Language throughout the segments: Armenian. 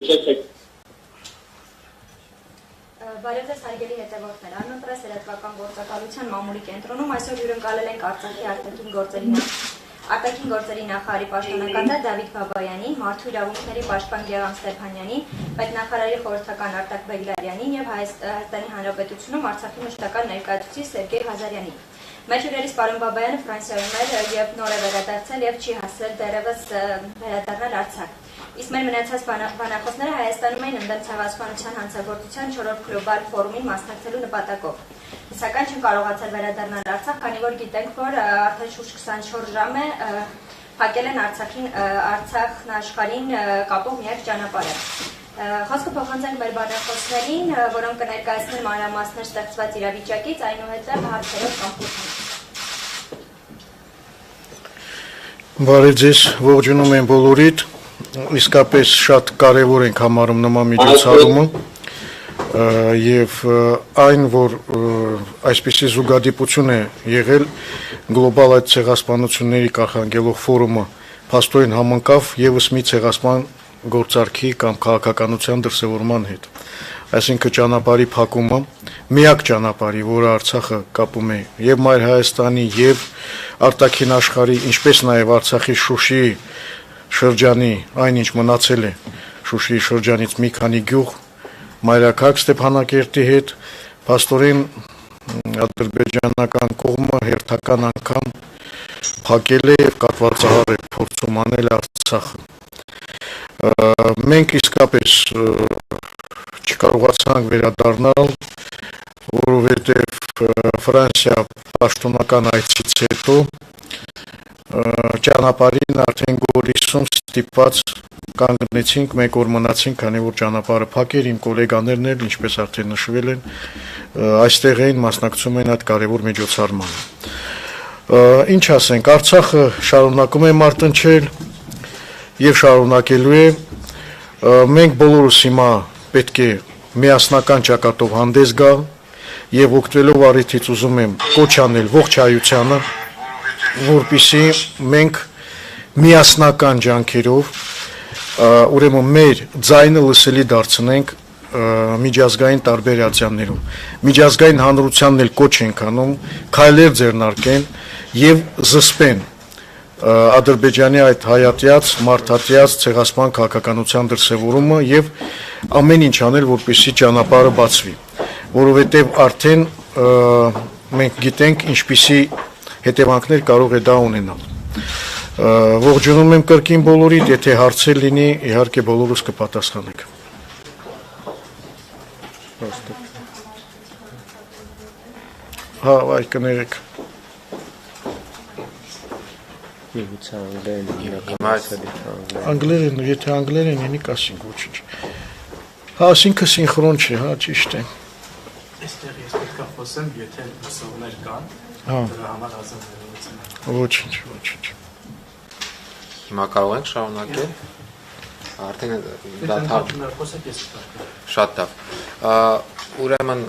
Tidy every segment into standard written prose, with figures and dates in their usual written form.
Բարև ձեզ հարգելի հետևորդներ, Ամենօրյա լրատվական գործակալության մամուլի կենտրոնում այսօր հյուրընկալել ենք Արցախի արտաքին գործերի նախարարի պաշտոնակատար Դավիթ Բաբայանին, Մարդու իրավունքների պաշտպան Գեղամ Ստեփանյանին, պետնախարարի խորհրդական Արտակ Բեգլարյանին եւ Հայաստանի Հանրապետությունում Արցախի մշտական ներկայացուցիչ Սերգեյ Ղազարյանին։ Մեր հյուրերից պարոն Բաբայանը Ֆրանսիայում էր եւ նոր է վերադարձել եւ չի հասել դեռևս վերադառնալ Արցախ։ Իսկ մեր մնացած բանախոսները Հայաստանում էին ընդդեմ ցեղասպանության հանցագործության 4-րդ գլոբալ ֆորումին մասնակցելու նպատակով։ Սակայն չեն կարողացել վերադառնալ Արցախ, քանի որ գիտենք, որ արդեն շուրջ 24 ժամ է փակել են Արցախն աշխարհին կապող միակ ճանապարհը։ Խոսքը փոխանցենք մեր բանախոսներին, որոնք կներկայացնեն մանրամասներ ստեղծված իրավիճակից, այնուհետև հարցերով կամ փոխանցում։ Բարև ձեզ, ողջունում եմ բոլորիդ, իսկապես շատ կարևոր ենք համարում նման միջոցառումը եւ այն, որ այսպիսի զուգադիպություն է եղել գլոբալ այդ ցեղասպանությունների կանխարգելող ֆորումը փաստորեն համընկավ եւս մի ցեղասպան գործարքի կամ քաղաքականության դրսևորման հետ։ Այսինքն ճանապարհի փակումը, միակ ճանապարհի, որը Արցախը կապում է եւ Մայր Հայաստանի եւ արտաքին աշխարհի, ինչպես նաեւ Արցախի Շուշիի շրջանի, այնինչ մնացել է Շուշիի շրջանից մի քանի գյուղ մայրաքաղաք Ստեփանակերտի հետ, փաստորեն ադրբեջանական կողմը հերթական անգամ փակել է եւ կատվածահար է փորձում անել Արցախը։ Մենք իսկապես չկարողացանք վերադառնալ, որովհետև Ֆրանսիա պաշտոնական այցից հետո ճանապարհին արդեն Գորիսում ստիպված կանգնեցինք, մեկ օր մնացինք, քանի որ ճանապարհը փակ էր, իմ գոլեգաներն էլ, ինչպես արդեն նշվել են, այստեղ էին մասնակցում են այդ կարևոր միջոցառմանը։ Ինչ ասենք, Արցախը շարունակում է մարտնչել եւ շարունակելու է, մենք բոլորս հիմա պետք է միասնական ճակատով հանդես գալ եւ օգտվելով առիթից ուզում եմ կոչ անել ողջ հայությանը, որպեսզի մենք միասնական ջանքերով ուրեմն մեր ձայնը լսելի դարձնենք միջազգային տարբեր ատյաններում։ Միջազգային հանրությանն էլ կոչ ենք անում քայլեր ձեռնարկեն եւ զսպեն Ադրբեջանի այդ հայատյաց, մարդատյաց ցեղասպան քաղաքականության դրսևորումը եւ ամեն ինչ անել, որպեսզի ճանապարհը բացվի, որովհետեւ արդեն մենք գիտենք ինչպիսի հետևանքներ կարող է դա ունենալ։ Ողջունում եմ կրկին բոլորիդ, եթե հարցեր լինի, իհարկե բոլորս կպատասխանենք։ Հա, այ կներեք։ Անգլերեն, եթե անգլերեն ինի կասինք ոչինչ։ Հա, ասինքը սինխրոն չէ, հա, ճիշտ է։ Այստեղ ես պետք է խոսեմ, եթե լսողներ կան, դրա համար հազար վերլուծեմ։ Ոչինչ։ Հիմա կարող ենք շարունակել։ Արդեն դադար։ Շատ լավ։ Ուրեմն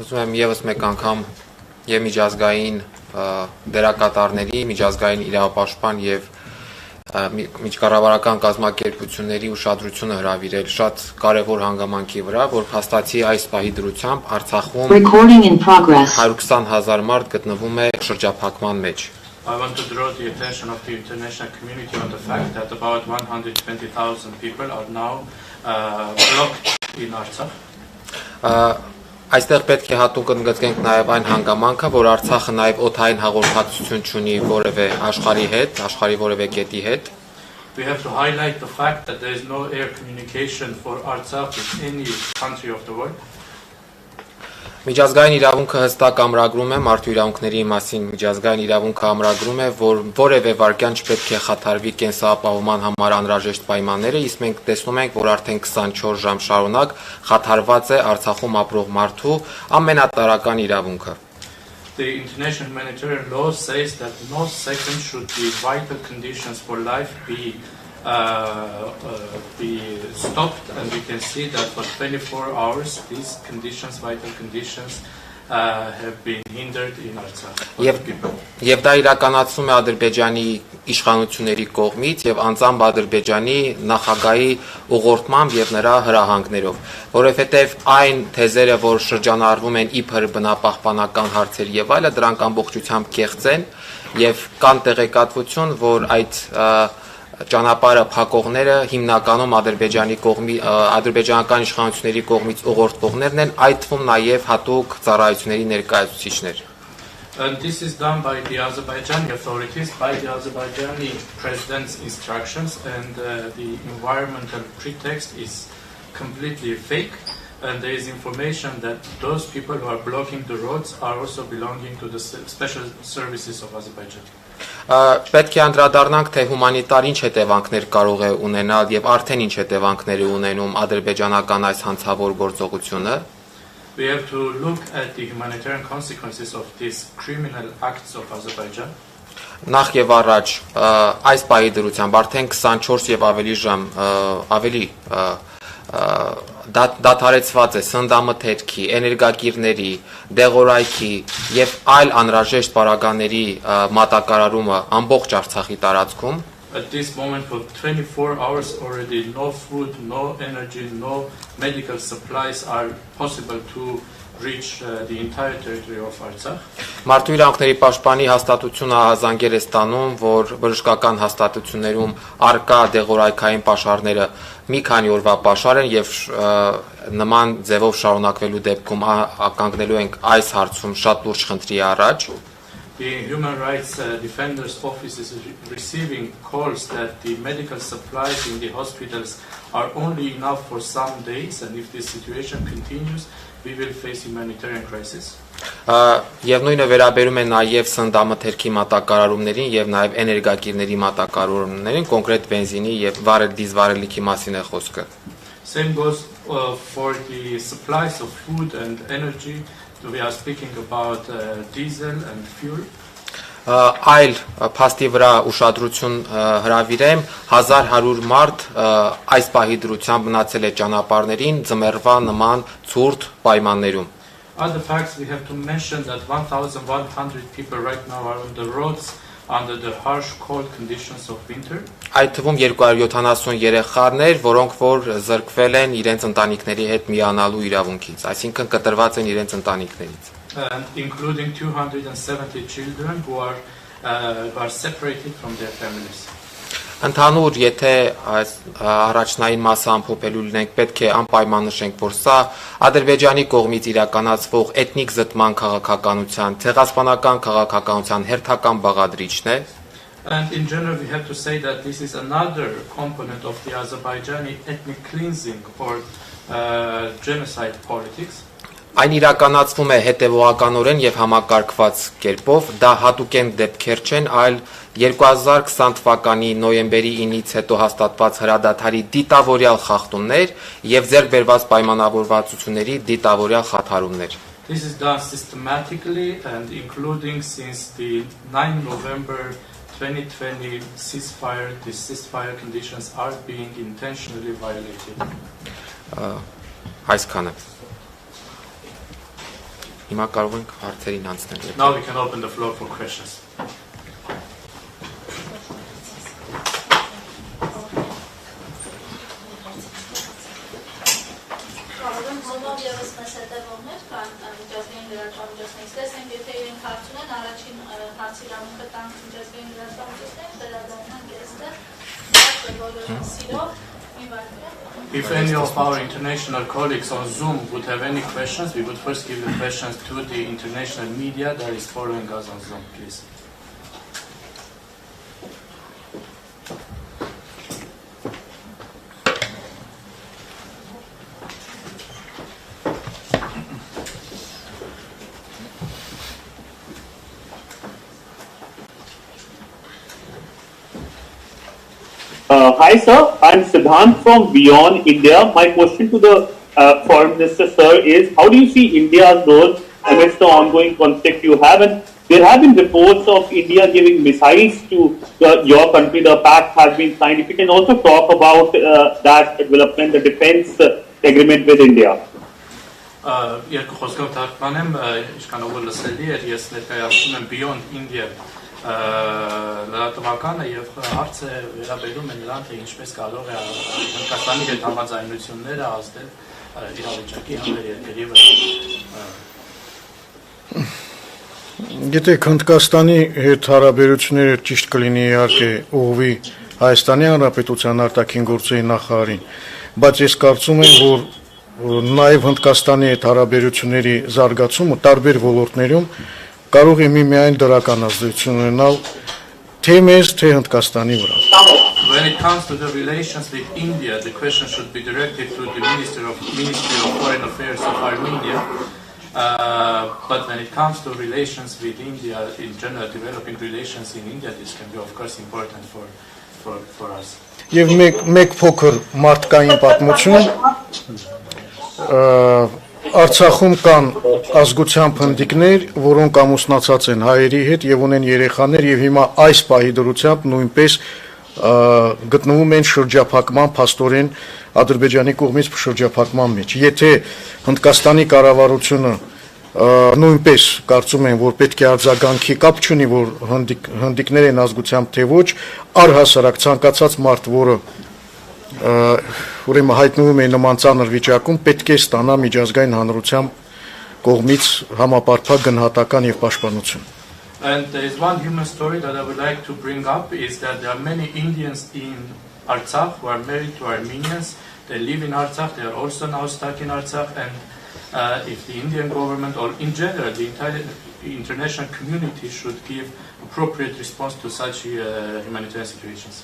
ուզում եմ եւս մեկ անգամ եւ միջազգային դերակատարների, միջազգային իրավապաշտպան եւ միջկառավարական կազմակերպությունների ուշադրությունը հրավիրել շատ կարևոր հանգամանքի վրա, որ փաստացի այս պահի դրությամբ Արցախում 120,000 մարդ գտնվում է շրջափակման մեջ։ I want to draw the attention of the international community on the fact that about 120,000 people are now blocked in Artsakh. Այստեղ պետք է հատուկ ընդգծենք նաև այն հանգամանքը, որ Արցախը նաև օդային հաղորդակցություն չունի որևէ աշխարհի հետ, աշխարհի որևէ կետի հետ։ We have to highlight the fact that there is no air communication for Artsakh with any country of the world. Միջազգային իրավունքը հստակ ամրագրում է մարդու իրավունքների մասին, միջազգային իրավունքը ամրագրում է, որ որևէ վարքյան չպետք է խաթարվի կենսապահովման համար անհրաժեշտ պայմանները, իսկ մենք տեսնում ենք, որ արդեն 24 ժամ շարունակ խաթարված է Արցախում ապրող մարդու ամենատարրական իրավունքը։ The international humanitarian law says that no second should be vital conditions for life be stopped, and we can see that for 24 hours these conditions, vital conditions, have been hindered in Artsakh. Եվ դա իրականացնում է Ադրբեջանի իշխանությունների կողմից եւ անձամբ Ադրբեջանի նախագահի ուղղորդմամբ եւ նրա հրահանգներով, որովհետեւ այն թեզերը, որ շրջանառվում են իբր բնապահպանական հարցեր եւ այլը, դրանք ամբողջությամբ կեղծ են եւ կան տեղեկատվություն, որ այդ ճանապարհը փակողները հիմնականում ադրբեջանական իշխանությունների կողմից ուղղորդվողներն են, այդ թվում նաեւ հատուկ ծառայությունների ներկայացուցիչներ։ And this is done by the Azerbaijani authorities, by the Azerbaijani president's instructions, and the environmental pretext is completely fake. And there is information that those people who are blocking the roads are also belonging to the special services of Azerbaijan. Պետք է անդրադառնանք, թե հումանիտար ինչ հետևանքներ կարող է ունենալ եւ արդեն ինչ հետևանքներ է ունենում ադրբեջանական այս հանցավոր գործողությունը։ We have to look at the humanitarian consequences of these criminal acts of Azerbaijan. Նախ եւ առաջ այս պահի դրությամբ արդեն 24 եւ ավելի ժամ ավելի դադարեցված է սննդամթերքի, էներգակիրների, դեղորայքի եւ այլ անհրաժեշտ պարագաների մատակարարումը ամբողջ Արցախի տարածքում։ At this moment, for 24 hours already, no food, no energy, no medical supplies are possible to reach the entire territory of Artsakh. Մարդու իրավունքների պաշտպանի հաստատությունը հազանգեր է ստանում, որ բժշկական հաստատություններում արկա դեղորայքային պաշարները մի քանի օրվա պաշար են եւ նման ձևով շարունակվելու դեպքում ականգնելու ենք այս հարցում շատ լուրջ խնդրի առաջ։ The Human Rights Defender's Office is receiving calls that the medical supplies in the hospitals are only enough for some days, and if this situation continues, we will face humanitarian crisis. Եվ նույնը վերաբերում է նաև սննդամթերքի մատակարարումներին եւ նաև էներգակիրների մատակարարումներին, կոնկրետ բենզինի եւ դիզվարելիքի մասին է խոսքը։ Same goes for the supplies of food and energy. We are speaking about diesel and fuel. Այլ փաստի վրա ուշադրություն հրավիրեմ 1100 մարդ այս պահի դրությամբ մնացել է ճանապարհներին ձմեռվա նման ցուրտ պայմաններում։ Other facts we have to mention that 1100 people right now are on the roads under the harsh cold conditions of winter. Այդ թվում 270 երեխաներ, որոնք որ զրկվել են իրենց ընտանիքների հետ միանալու իրավունքից, այսինքն կտրված են իրենց ընտանիքներից։ Including 270 children who are separated from their families. Ընդհանուր, եթե այս առաջնային մասը ամփոփելու լինենք, պետք է անպայման նշենք, որ սա Ադրբեջանի կողմից իրականացվող էթնիկ զտման քաղաքականության, ցեղասպանական քաղաքականության հերթական բաղադրիչն է։ And in general, we have to say that this is another component of the Azerbaijani ethnic cleansing or genocide politics. Այն իրականացվում է հետևողականորեն եւ համակարգված կերպով, դա հատուկեն դեպքեր չեն, այլ 2020 թվականի նոյեմբերի 9-ից հետո հաստատված հրադադարի դիտավորյալ խախտումներ եւ ձեռք բերված պայմանավորվածությունների դիտավորյալ խաթարումներ։ This is done systematically and including since the 9 November 2020 ceasefire. The ceasefire conditions are being intentionally violated. Այսքանը։ Հիմա կարող ենք հարցերին անցնել։ Now we can open the floor for questions. If any of our international colleagues on Zoom would have any questions, we would first give the questions to the international media that is following us on Zoom, please. Hi sir, I am Siddhant from Beyond India. My question to the Foreign Minister sir is, how do you see India's role amidst the ongoing conflict you have? And there have been reports of India giving missiles to your country. The pact has been signed. If you can also talk about that development, the defense agreement with India. Երկու խոսքով թարգմանեմ, ինչքան ով լսելի էր, ես ներկայացնում եմ Beyond India լրատվականը եւ հարցը վերաբերում է նրան, թե ինչպես կարող է Հնդկաստանի հետ համաձայնությունները ազդել իրավիճակի հանդեպ երկրի վրա։ Գիտեք, Հնդկաստանի հետ հարաբերությունները ճիշտ կլինի իհարկե ուղղվի Հայաստանի Հանրապետության արտաքին գործերի նախարարին, բայց ես կարծում եմ, որ նաեւ Հնդկաստանի հետ հարաբերությունների զարգացումը տարբեր ոլորտներում կարող է միայն դրական ազդեցություն ունենալ թե մեզ, թե Հնդկաստանի վրա։ When it comes to the relations with India, the question should be directed to the Ministry of Foreign Affairs of Armenia. But when it comes to relations with India, in general, developing relations in India, this can be, of course, important for us. Եվ մեկ փոքր մարդկային պատմություն Արցախում կան ազգությամբ հնդիկներ, որոնք ամուսնացած են հայերի հետ եւ ունեն երեխաներ եւ հիմա այս պահի դրությամբ նույնպես գտնվում են շրջափակման փաստորեն Ադրբեջանի կողմից շրջափակման մեջ։ Եթե Հնդկաստանի կառավարությունը նույնպես կարծում են, որ պետք է արձագանքի, կապ չունի, որ հնդիկներ են ազգությամբ թե ոչ, առհասարակ ցանկացած մարդ, որը ուրեմն հայտնվում է նման ծանր վիճակում, պետք է ստանա միջազգային հանրության կողմից համապարփակ գնահատական եւ պաշտպանություն։ And there is one human story that I would like to bring up is that there are many Indians in Artsakh who are married to Armenians. They live in Artsakh, they are also now stuck in Artsakh, and if the Indian government or in general the entire international community should give appropriate response to such humanitarian situations.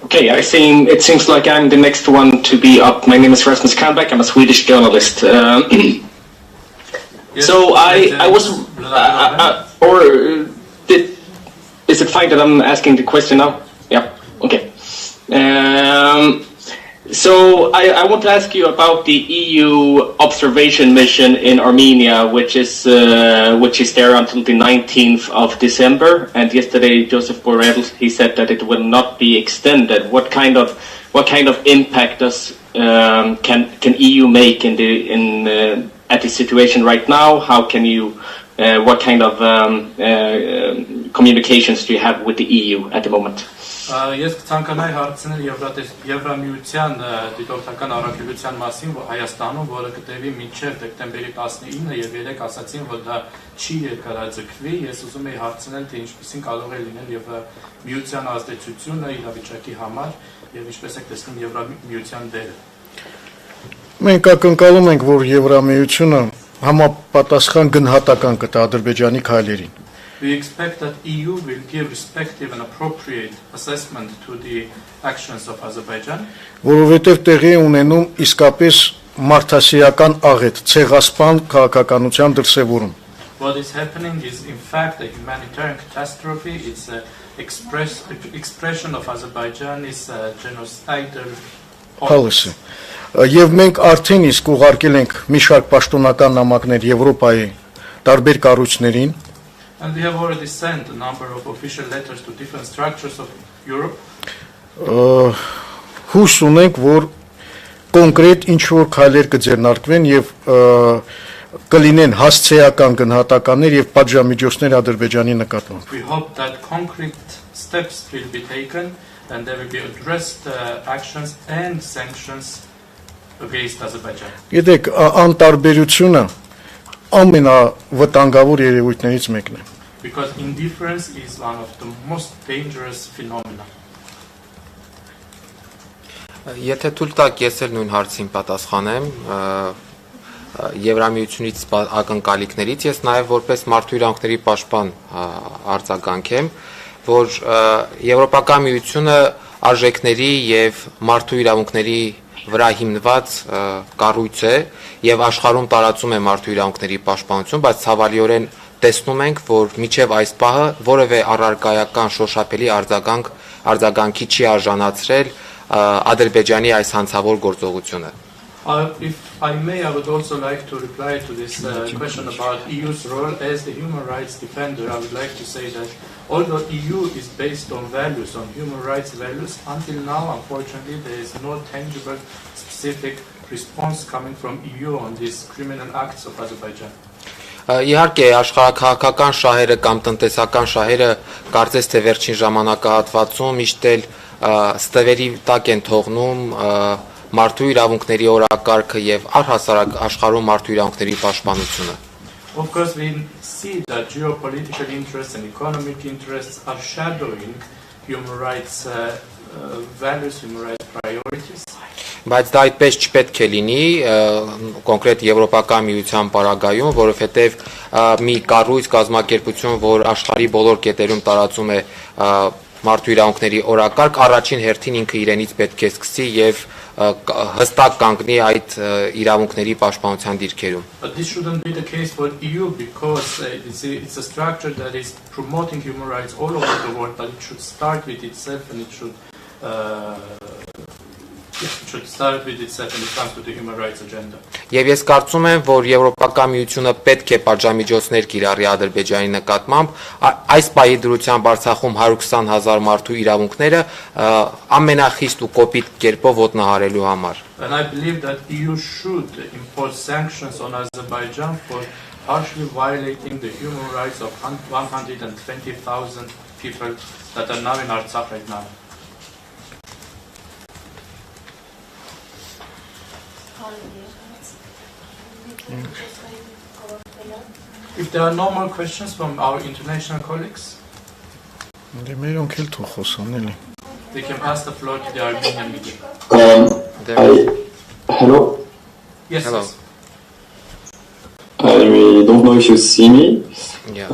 Okay, it seems like I'm the next one to be up. My name is Rasmus Kahnbäck. I'm a Swedish journalist. Yes, so I was, is it fine that I'm asking the question now? Yeah, okay. So I want to ask you about the EU observation mission in Armenia, which is there until the 19th of December. And yesterday, Joseph Borrell, he said that it will not be extended. What kind of impact does can EU make at the situation right now? How can you? What kind of communications do you have with the EU at the moment? Ես կցանկանայի հարցնել Եվրամիության դիտորդական առաքելության մասին Հայաստանում, որը կտևի մինչև դեկտեմբերի 19-ը եւ երեք ասացին, որ դա չի երկարաձգվի, ես ուզում եի հարցնել, թե ինչպեսին կարող է լինել Եվրամիության ազդեցությունը իրավիճակի համար եւ ինչպես եք տեսնում Եվրամիության դերը։ Մենք ակնկալում ենք, որ Եվրամիությունը համապատասխան գնահատական կտա Ադրբեջանի քայլերին։ We expect that EU will give respective and appropriate assessment to the actions of Azerbaijan. Որովհետև տեղի ունենում իսկապես մարդասիրական աղետ, ցեղասպան քաղաքականության դրսևորում։ What is happening is in fact a humanitarian catastrophe. It's an expression of Azerbaijan's genocidal policy. Եվ մենք արդեն իսկ ուղարկել ենք մի շարք պաշտոնական նամակներ Եվրոպայի տարբեր կառույցներին։ And we have already sent a number of official letters to different structures of Europe. Հույս ունենք, որ կոնկրետ ինչ-որ քայլեր կձեռնարկվեն եւ կլինեն հասցեական գնահատականներ եւ պատժամիջոցներ Ադրբեջանի նկատմամբ։ We hope that concrete steps will be taken and there will be addressed actions and sanctions against Azerbaijan. Գիտեք, անտարբերությունը ամենավտանգավոր երևույթներից մեկն է։ Because indifference is one of the most dangerous phenomena. Եթե թույլ տաք, ես էլ նույն հարցին պատասխանեմ, Եվրամիությունից ակնկալիքներից ես նաև որպես մարդու իրավունքների պաշտպան արձագանքեմ, որ Եվրոպական միությունը արժեքների եւ մարդու իրավունքների վրա հիմնված կառույց է եւ աշխարհում տարածում է մարդու իրավունքների պաշտպանություն, բայց ցավալիորեն տեսնում ենք, որ միջև այս պահը որևէ առարկայական շոշափելի արձագանքի չի արժանացրել Ադրբեջանի այս հանցավոր գործողությունը։ If I may, I would also like to reply to this question about EU's role as the human rights defender. I would like to say that although EU is based on values, on human rights values, until now, unfortunately, there is no tangible, specific response coming from EU on these criminal acts of Azerbaijan. Իհարկե աշխարհաքաղաքական շահերը կամ տնտեսական շահերը կարծես թե վերջին ժամանակահատվածում միշտ էլ ստվերի տակ են թողնում մարդու իրավունքների օրակարգը եւ առհասարակ աշխարհում մարդու իրավունքների պաշտպանությունը. Of course, we see that geopolitical interests and economic interests are shadowing human rights values, human rights priorities. Բայց դա այդպես չպետք է լինի կոնկրետ Եվրոպական միության պարագայում, որովհետև մի կառույց կազմակերպություն, որ աշխարհի բոլոր կետերում տարածում է մարդու իրավունքների օրակարգ, առաջին հերթին ինքը իրենից պետք է սկսի եւ հստակ կանգնի այդ իրավունքների պաշտպանության դիրքերում. But this shouldn't be the case for EU because it's a structure that is promoting human rights all over the world, but it should start with itself and it should start with itself when it comes to the human rights agenda. Եվ ես կարծում եմ, որ Եվրոպական միությունը պետք է պատժամիջոցներ կիրառի Ադրբեջանի նկատմամբ, այս պահի դրությամբ Արցախում 120,000 մարդու իրավունքները ամենախիստ ու կոպիտ կերպով ոտնահարելու համար. And I believe that EU should impose sanctions on Azerbaijan for partially violating the human rights of 120,000 people that are now in Artsakh right now. If there are no more questions from our international colleagues, we can pass the floor to the Armenian media. Hello. Yes. Hello. Yes. I don't know if you see me. Yeah.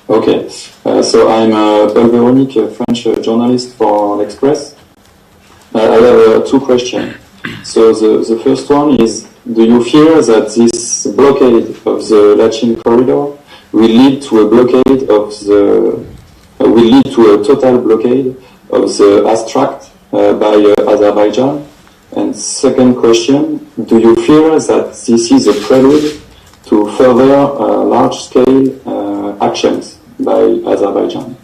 Okay. So I'm Paul Véronique, a French journalist for L'Express. I have two questions. So the first one is, do you fear that this blockade of the Lachin corridor will lead to a blockade of will lead to a total blockade of the Astract by Azerbaijan? And second question, do you fear that this is a prelude to further large-scale actions by Azerbaijan?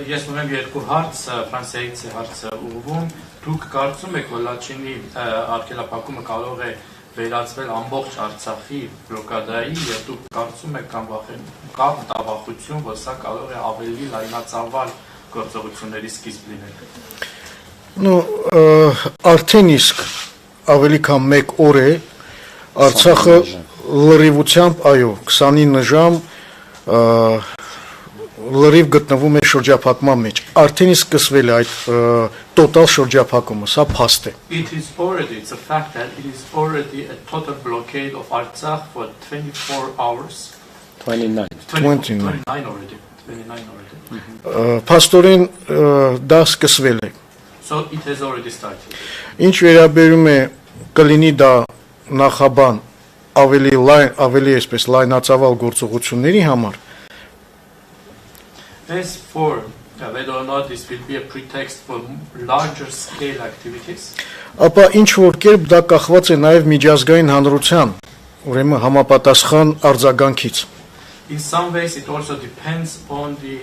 Ես ունեմ երկու հարց, Ֆրանսիայից է հարցը ուղղվում. Դուք կարծում եք, որ Լաչինի արգելափակումը կարող է վերածվել ամբողջ Արցախի բլոկադայի եւ դուք կարծում եք կամ մտավախություն, որ սա կարող է ավելի լայնածավալ գործողությունների սկիզբ լինել? Արդեն իսկ ավելի քան 1 օր է Արցախը լրիվությամբ, այո, 29 ժամ լրիվ գտնվում է շրջափակման մեջ. Արդեն իսկ սկսվել է այդ տոտալ շրջափակումը, սա փաստ է. It's a fact that it is already a total blockade of Artsakh for 24 hours. 29 already. Փաստորեն դա սկսվել է. So it has already started. Ինչ վերաբերում է կլինի դա նախաբան ավելի այսպես լայնածավալ գործողությունների համար. As for whether or not this will be a pretext for larger scale activities, ապա ինչ որ կերպ դա կախված է նաև միջազգային հանրության, ուրեմն համապատասխան արձագանքից. In some ways it also depends on the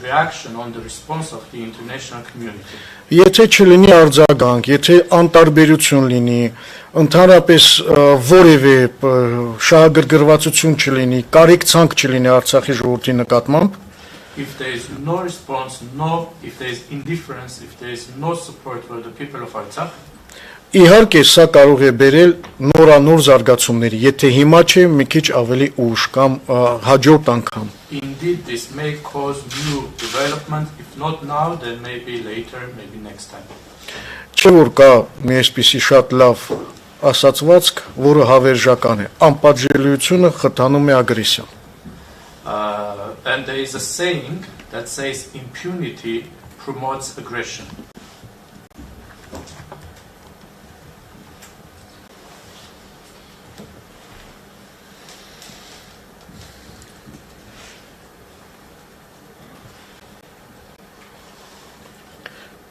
reaction, on the response of the international community. Եթե չլինի արձագանք, եթե անտարբերություն լինի, ընդհանրապես որևէ շահագրգռվածություն չլինի, կարեկցանք չլինի Արցախի ժողովրդի նկատմամբ, if there is no response, if there is indifference, if there is no support for the people of Artsakh, իհարկե սա կարող է բերել նորանոր զարգացումների, եթե հիմա չէ, մի քիչ ավելի ուշ կամ հաջորդ անգամ. Indeed, this may cause new development. If not now, then maybe later, maybe next time. Չէ որ կա մի այսպիսի շատ լավ ասացվածք, որը հավերժական է. Անպատժելիությունը խթանում է ագրեսիան. And there is a saying that says impunity promotes aggression.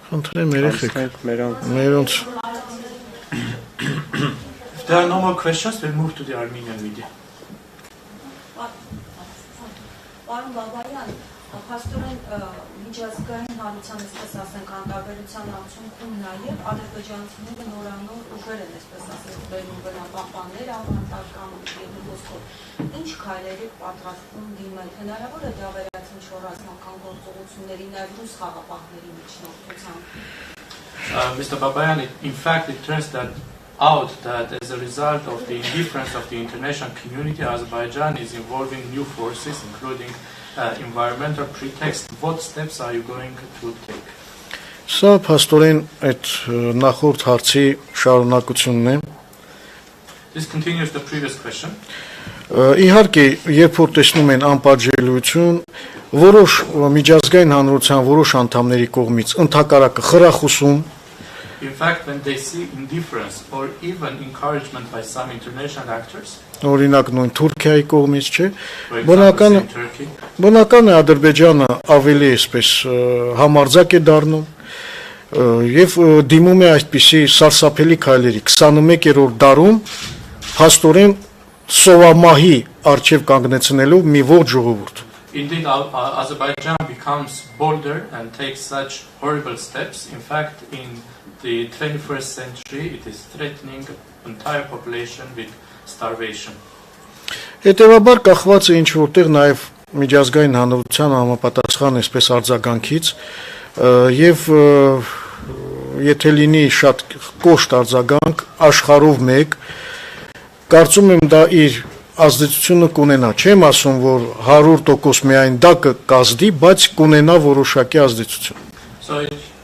Խնդրեմ երեխեք, մերոնց there are no more questions, we'll move to the Armenian media. Պարոն Բաբայան, փաստորեն միջազգային հանրության այսպես ասենք անդրադառնության արդյունքում նաև ադրբեջանցիները նորանոր ուժեր են այսպես ասենք բերում բնապահպաններ ավանդական ոսկոր։ Ինչ քայլերի պատրաստվում դիմել, հնարավոր է դա վերածել ինչ-որ ռազմական գործողությունների նաև ռուս խաղապահների միջնորդությամբ։ Mr. Babayan, in fact, it turns out that as a result of the indifference of the international community, Azerbaijan is involving new forces, including environmental pretext. What steps are you going to take? Սա փաստորեն այդ նախորդ հարցի շարունակությունն է։ This continues the previous question. Իհարկե, երբ որ տեսնում են անպատժելիություն, որոշ միջազգային հանրության որոշ անդամների կողմից ընդհակառակը խրախուսում, In fact, when they see indifference or even encouragement by some international actors, օրինակ նույն Թուրքիայի կողմից, չէ, for example, in Turkey, բնական է Ադրբեջանը ավելի այսպես համարձակ է դառնում եւ դիմում է այդպիսի սարսափելի քայլերի 21-րդ դարում փաստորեն սովամահի արչեւ կանգնեցնելով մի ողջ ժողովուրդ։ Indeed, Azerbaijan becomes bolder and takes such horrible steps. In fact, in the 21st century, it is threatening the entire population with starvation. Հետևաբար կախված է ինչ որտեղ նաև միջազգային հանրության համապատասխան այսպես արձագանքից եւ եթե լինի շատ կոշտ արձագանք աշխարհով մեկ կարծում եմ դա իր ազդեցությունը կունենա չեմ ասում որ 100% միայն դա կազդի բայց կունենա որոշակի ազդեցություն So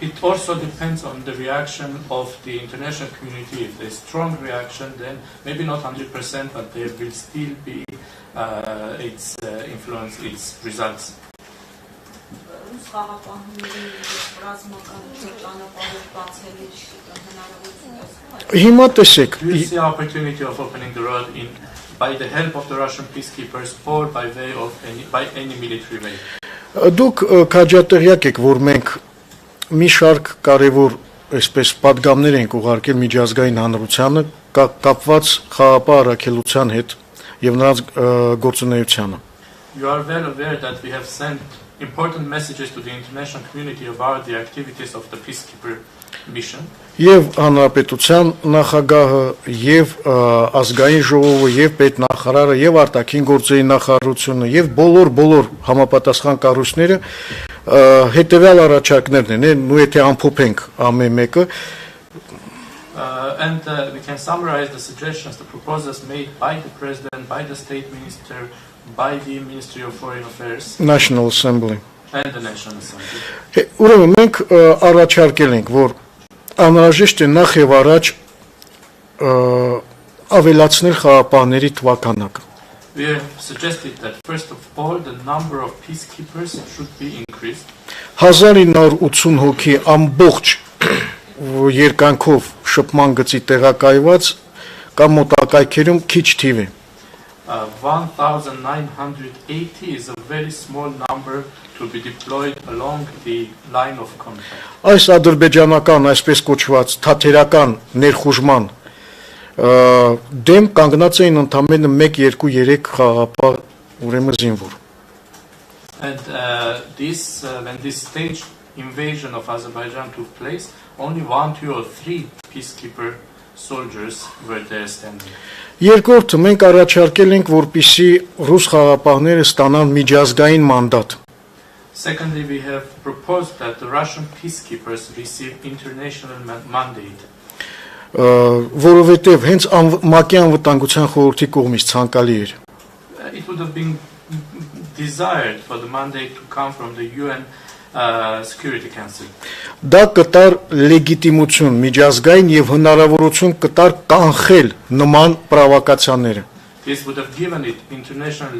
it also depends on the reaction of the international community. If there's strong reaction, then maybe not 100%, but there will still be its influence, its results. Հիմա տեսեք Do you see opportunity of opening the road by the help of the Russian peacekeepers or by any military way? Դուք քաջատեղյակ եք որ մենք մի շարք կարևոր այսպես պատգամներ ենք ուղարկել միջազգային հանրությանը կապված խաղապահ առաքելության հետ եւ նրանց գործունեությանը You are well aware that we have sent important messages to the international community about the activities of the peacekeeper mission. Եվ հանրապետության նախագահը եւ ազգային ժողովը եւ պետնախարարը եւ արտաքին գործերի նախարարությունը եւ բոլոր համապատասխան կառույցները հետեւյալ առաջարկներն են, ու եթե ամփոփենք ամեն մեկը And we can summarize the suggestions, the proposals made by the president, by the state minister, by the Ministry of Foreign Affairs, National Assembly. And the National Assembly. Ուրեմն մենք առաջարկել ենք, որ անհրաժեշտ է նախ եւ առաջ ավելացնել խաղապահների թվականակը We have suggested that first of all the number of peacekeepers should be increased. 1980 հոգի ամբողջ երկայնքով շփման գծի տեղակայված կամ մոտակայքերում քիչ թիվ է 1980 is a very small number to be deployed along the line of contact. Այս ադրբեջանական այսպես կոչված թաթերական ներխուժման դեմ կանգնած էին ընդամենը 1-2-3 խաղապահ ուրեմն զինվոր And when this staged invasion of Azerbaijan took place, only 1, 2 or 3 peacekeeper soldiers were there standing. Երկրորդը մենք առաջարկել ենք որպեսզի ռուս խաղապահները ստանան միջազգային մանդատ Secondly, we have proposed that the Russian peacekeepers receive international mandate. Որովհետև հենց ՄԱԿ-ի անվտանգության խորհրդի կողմից ցանկալի էր It would have been desired for the mandate to come from the UN Security Council. Դա կտար լեգիտիմություն միջազգային եւ հնարավորություն կտար կանխել նման պրովոկացիաները This would have given it international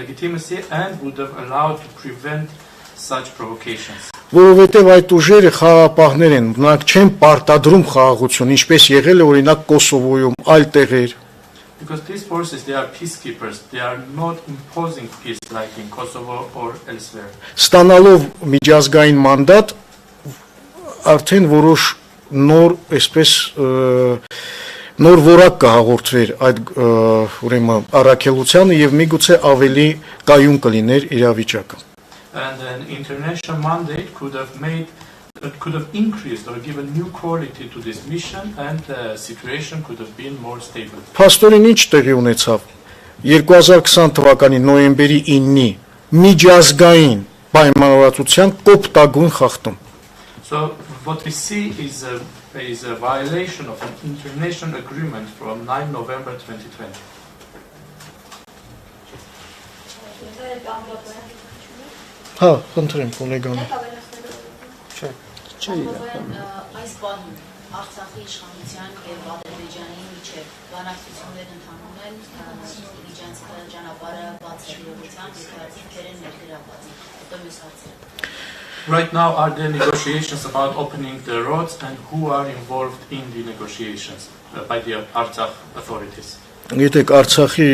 legitimacy and would have allowed to prevent such provocations. Որովհետև այդ ուժերը խաղապահներ են, նրանք չեն պարտադրում խաղաղություն, ինչպես եղել է օրինակ Կոսովոյում, այլ տեղեր։ Because these forces, they are peacekeepers, they are not imposing peace like in Kosovo or elsewhere. Ստանալով միջազգային մանդատ, արդեն որոշ նոր, այսպես նոր որակ կհաղորդվեր այդ ուրեմն առաքելությանը եւ միգուցե ավելի կայուն կլիներ իրավիճակը։ And an international mandate could have increased or given new quality to this mission, and the situation could have been more stable. Փաստորեն ինչ տեղի ունեցավ 2020 թվականի նոյեմբերի 9-ի միջազգային պայմանավորվածության կոպտագույն խախտում։ So what we see is a violation of an international agreement from 9 November 2020. Հա, խնդրեմ գոլեգան։ Այս բանում Արցախի իշխանության եւ Ադրբեջանի միջեւ բանակցություններ ընթանում են իրենց ճանապարհը բացառությամբ տեսանյութերեն ներգրաված։ Հետո մյուս հարցերը։ Right now, are there negotiations about opening the roads, and who are involved in the negotiations by the Artsakh authorities? Գիտեք, Արցախի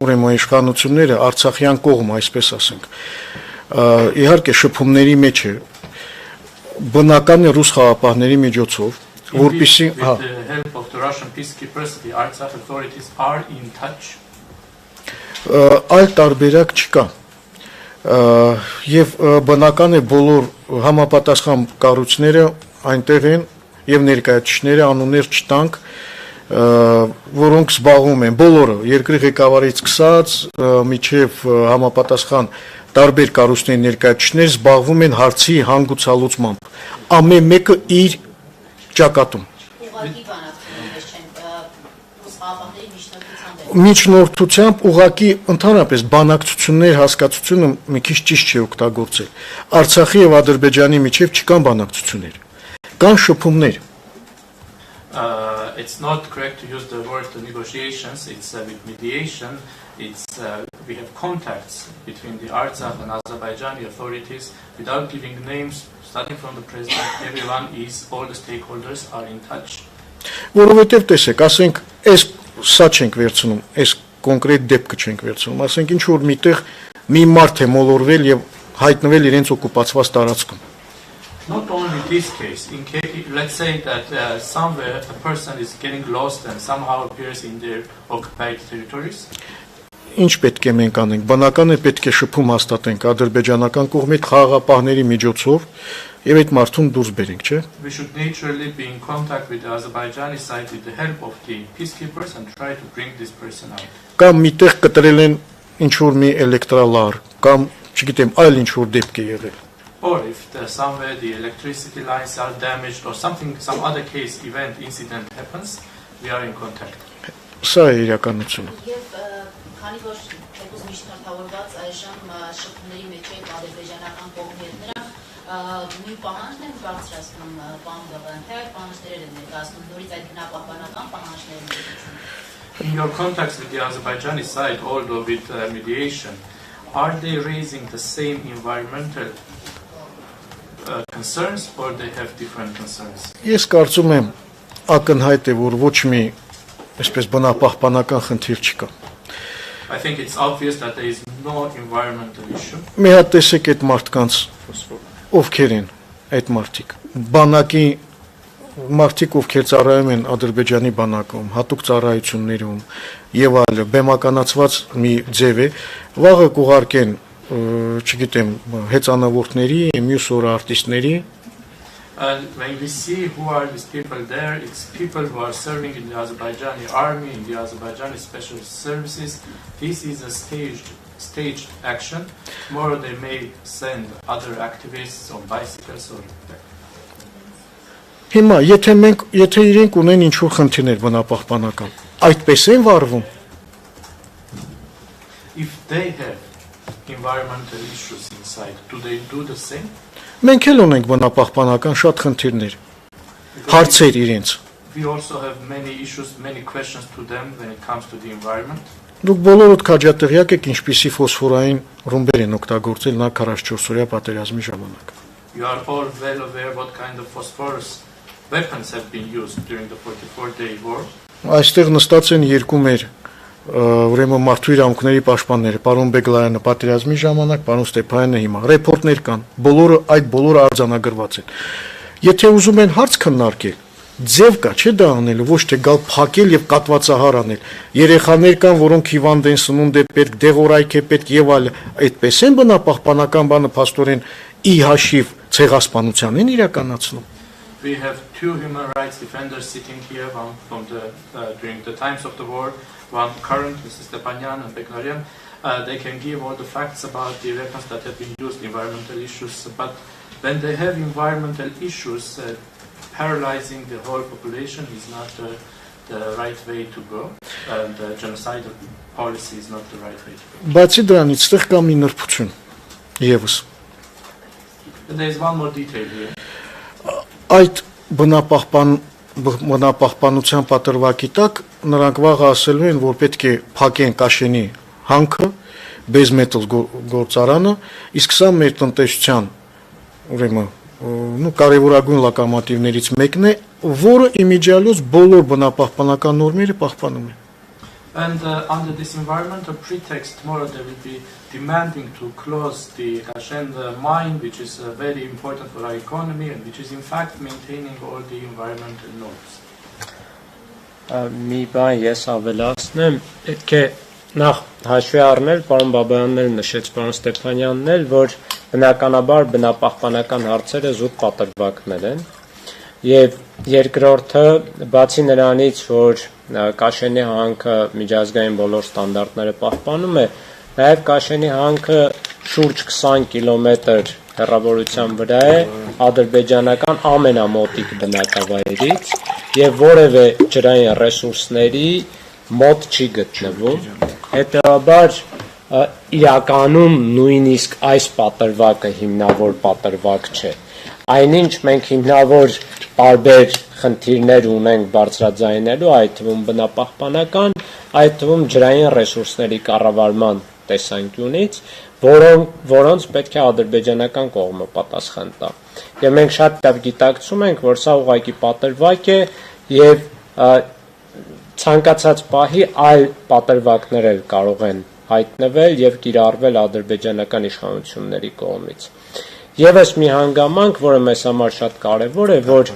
ուրեմն իշխանությունները Արցախյան կողմ, այսպես ասենք, իհարկե շփումների մեջ է բնական է ռուս խաղապահների միջոցով, որպեսզի with the help of the Russian peacekeepers, the Artsakh authorities are in touch. Այլ տարբերակ չկա։ Եվ բնական է բոլոր համապատասխան կառույցները այնտեղ են եւ ներկայացուցիչները անուններ չտանք, որոնք զբաղվում են բոլորը երկրի ղեկավարից սկսած միջև համապատասխան տարբեր կառույցների ներկայացուցիչներ զբաղվում են հարցի հանգուցալուծմամբ, ամեն մեկը իր ճակատում։ Միջնորդությամբ ուղղակի ընդհանրապես բանակցություններ հասկացությունը մի քիչ ճիշտ չի օգտագործել։ Արցախի եւ Ադրբեջանի միջև չկան բանակցություններ, կան շփումներ։ It's not correct to use the word negotiations. It's with mediation. It's we have contacts between the Artsakh and Azerbaijani authorities without giving names. Starting from the president, everyone is, all the stakeholders are in touch. Որովհետև տեսեք, ասենք, այս սա չենք վերցնում, այս կոնկրետ դեպքը չենք վերցնում, ասենք ինչ որ միտեղ մի մարդ է մոլորվել եւ հայտնվել իրենց օկուպացված տարածքում։ Not only this case, let's say that somewhere a person is getting lost and somehow appears in their occupied territories. Ինչ պետք է մենք անենք, բնական է պետք է շփում հաստատենք ադրբեջանական կողմից խաղաղապահների միջոցով եւ այդ մարդուն դուրս բերենք, չէ՞։ We should naturally be in contact with the Azerbaijani side with the help of the peacekeepers and try to bring this person out. Կամ միտեղ կտրել են ինչ որ մի էլեկտրալար, կամ չգիտեմ, այլ ինչ որ դեպք է եղել։ Or if somewhere the electricity lines are damaged or some other case incident happens, we are in contact. Սա է իրականությունը։ Քանի որ դեպուս միջնորդավորված այժմ շփումների մեջ է ադրբեջանական կողմի հետ նրանք նույն պահանջն են բարձրացնում պահանջները, թե պահանջներ են ներկայացնում նորից այդ բնապահպանական պահանջներն են։ In your contacts with the Azerbaijani side, although with mediation, are they raising the same environmental concerns or they have different concerns? Ես կարծում եմ ակնհայտ է, որ ոչ մի այսպես բնապահպանական խնդիր չկա։ I think it's obvious that there is no environmental issue. Մի հատ տեսեք այդ մարդկանց, ովքեր են այդ մարդիկ։ Բանակի մարդիկ, ովքեր ծառայում են Ադրբեջանի բանակում, հատուկ ծառայություններում եւ այլը, բեմականացված մի ձև է, վաղը կուղարկեն, չգիտեմ, հեծանավորների, մյուս օր արտիստների։ And when we see who are these people there, it's people who are serving in the Azerbaijani army, in the Azerbaijani special services. This is a staged action. Tomorrow they may send other activists on bicycles or. Հիմա, եթե իրենք ունեն ինչ-որ խնդիրներ բնապահպանական, այդպես են վարվում։ If they have environmental issues inside, do they do the same? Մենք էլ ունենք բնապահպանական շատ խնդիրներ, հարցեր իրենց։ We also have many issues, many questions to them when it comes to the environment. Դուք բոլորդ քաջատեղյակ եք ինչպիսի ֆոսֆորային ռումբեր են օգտագործել նա 44-օրյա պատերազմի ժամանակ։ You are all well aware what kind of phosphorus weapons have been used during the 44-day war. Այստեղ նստած են երկու մեր ուրեմն մարդու իրավունքների պաշտպանները, պարոն Բեգլայանը պատերազմի ժամանակ, պարոն Ստեփանյանը հիմա ռեպորտներ կան, բոլորը արձանագրված են։ Եթե ուզում են հարց քննարկել, ձև կա, չէ՞ դա անելու, ոչ թե գալ փակել եւ կատվածահար անել։ Երեխաներ կան, որոնք հիվանդ են, սնունդ է պետք, դեղորայք է պետք եւ այլ, այդպես են բնապահպանական բանը փաստորեն ի հաշիվ ցեղասպանության են իրականացնում։ We have two human rights defenders sitting here, one from during the times of the war, one current, Mrs. Stepanyan and Beknarian. They can give all the facts about the weapons that have been used, environmental issues, but when they have environmental issues, paralyzing the whole population is not the right way to go, and genocidal policy is not the right way to go. Բացի դրանից ստեղ կա մի նրբություն եւս։ There is one more detail here. Այդ բնապահպանության պատրվակի տակ նրանք վաղը ասելու են, որ պետք է փակեն Կաշենի հանքը, բեզմետալ գործարանը, իսկ սա մեր տնտեսության ուրեմն կարևորագույն լոկոմոտիվներից մեկն է, որը իմիջիալոց բոլոր բնապահպանական նորմերը պահպանում է։ And under this environmental pretext, tomorrow they will be demanding to close the Kashen mine, which is very important for our economy and which is in fact maintaining all the environmental norms. Մի բան ես ավելացնեմ, պետք է նախ հաշվի առնել, պարոն Բաբայանն էլ նշեց, պարոն Ստեփանյանն էլ, որ բնականաբար բնապահպանական հարցերը զուտ պատրվակներ են, եւ երկրորդը, բացի նրանից, որ Կաշենի հանքը միջազգային բոլոր ստանդարտները պահպանում է, նաեւ Կաշենի հանքը շուրջ 20 կիլոմետր հեռավորության վրա է ադրբեջանական ամենամոտիկ բնակավայրից եւ որևէ ջրային ռեսուրսների մոտ չի գտնվում։ Հետեւաբար իրականում նույնիսկ այս պատրվակը հիմնավոր պատրվակ չէ։ Այնինչ մենք հիմնավոր տարբեր խնդիրներ ունենք բարձրաձայնելու, այդ թվում բնապահպանական, այդ թվում ջրային ռեսուրսների կառավարման տեսանկյունից, որոնց պետք է ադրբեջանական կողմը պատասխան տա։ Եվ մենք շատ լավ գիտակցում ենք, որ սա ուղղակի պատրվակ է եւ ցանկացած պահի այլ պատրվակներ էլ կարող են հայտնվել եւ կիրառվել ադրբեջանական իշխանությունների կողմից։ Եվս մի հանգամանք, որը մեզ համար շատ կարեւոր է, որ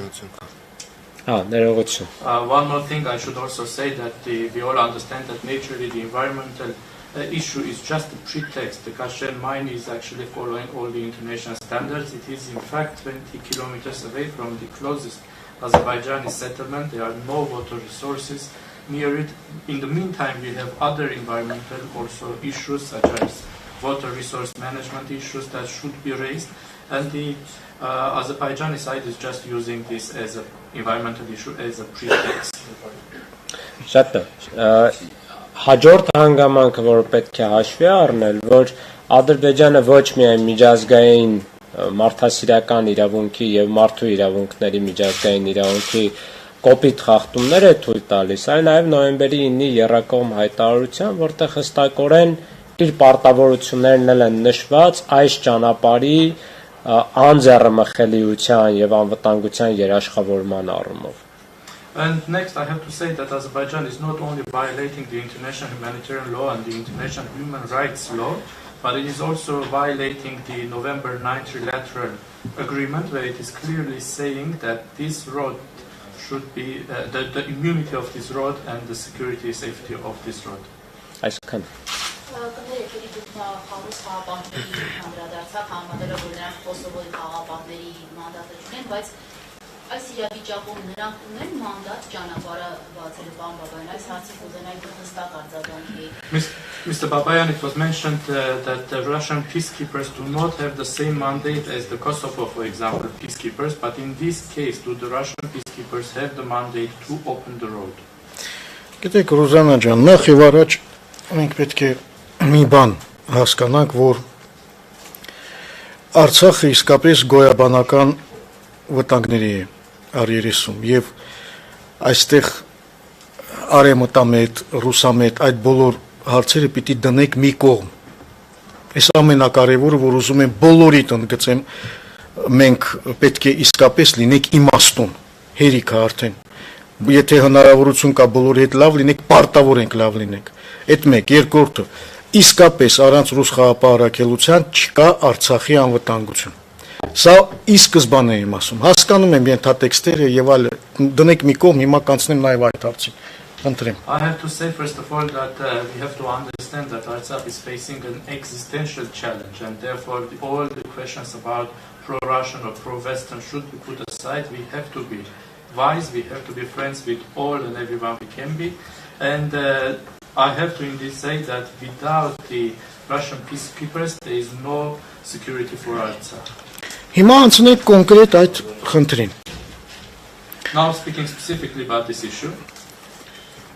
ներողություն։ One more thing I should also say that we all understand that naturally the environmental issue is just a pretext. The Kashen mine is actually following all the international standards. It is in fact 20 kilometers away from the closest Azerbaijani settlement. There are no water resources near it. In the meantime, we have other environmental also issues such as water resource management issues that should be raised, and the Azerbaijani side is just using this as an environmental issue as a pretext. Հաջորդ հանգամանքը, որը պետք է հաշվի առնել, որ Ադրբեջանը ոչ միայն միջազգային մարդասիրական իրավունքի եւ մարդու իրավունքների միջազգային իրավունքի կոպիտ խախտումներ է թույլ տալիս, այլ նաեւ նոյեմբերի 9-ի եռակողմ հայտարարության, որտեղ հստակորեն իր պարտավորություններն են նշված այս ճանապարհի անձեռամխելիության եւ անվտանգության երաշխավորման առումով։ And next, I have to say that Azerbaijan is not only violating the international humanitarian law and the international human rights law, but it is also violating the November 9th trilateral agreement, where it is clearly saying that this road should be, the immunity of this road and the security and safety of this road. Այս իրավիճակում նրանք ունեն մանդատ ճանապարհը բացելու բան Բաբայան, այս հարցը կուզենայի հստակ արձագանքի։ Mr. Babayan, it was mentioned that the Russian peacekeepers do not have the same mandate as the Kosovo, for example, peacekeepers, but in this case, do the Russian peacekeepers have the mandate to open the road? Գիտեք, Ռուզանա ջան, նախ եւ առաջ մենք պետք է մի բան հասկանանք, որ Արցախը իսկապես գոյաբանական վտանգների է արերեսում եւ այստեղ արեմտամետ, ռուսամետ այդ բոլոր հարցերը պիտի դնենք մի կողմ։ Այս ամենակարևորը, որ ուզում եմ բոլորիդ ընդգծեմ, մենք պետք է իսկապես լինենք իմաստուն, հերիքը արդեն։ Եթե հնարավորություն կա բոլորի հետ լավ լինենք, պարտավոր ենք լավ լինենք։ Այդ մեկ, երկրորդը, իսկապես առանց ռուս խաղապահարակելության չկա Արցախի անվտանգություն։ Սա ի սկզբանե եմ ասում։ Հասկանում եմ ենթատեքստերը եւ այլ դնեք մի կողմ, հիմա կանցնեմ նաեւ այդ հարցին։ Ընտրեմ։ I have to say first of all that we have to understand that Artsakh is facing an existential challenge, and therefore all the questions about pro-Russian or pro-Western should be put aside. We have to be wise, we have to be friends with all and everyone we can be, and I have to indeed say that without the Russian peacekeepers there is no security for Artsakh. Հիմա անցնենք կոնկրետ այդ խնդրին։ Now speaking specifically about this issue.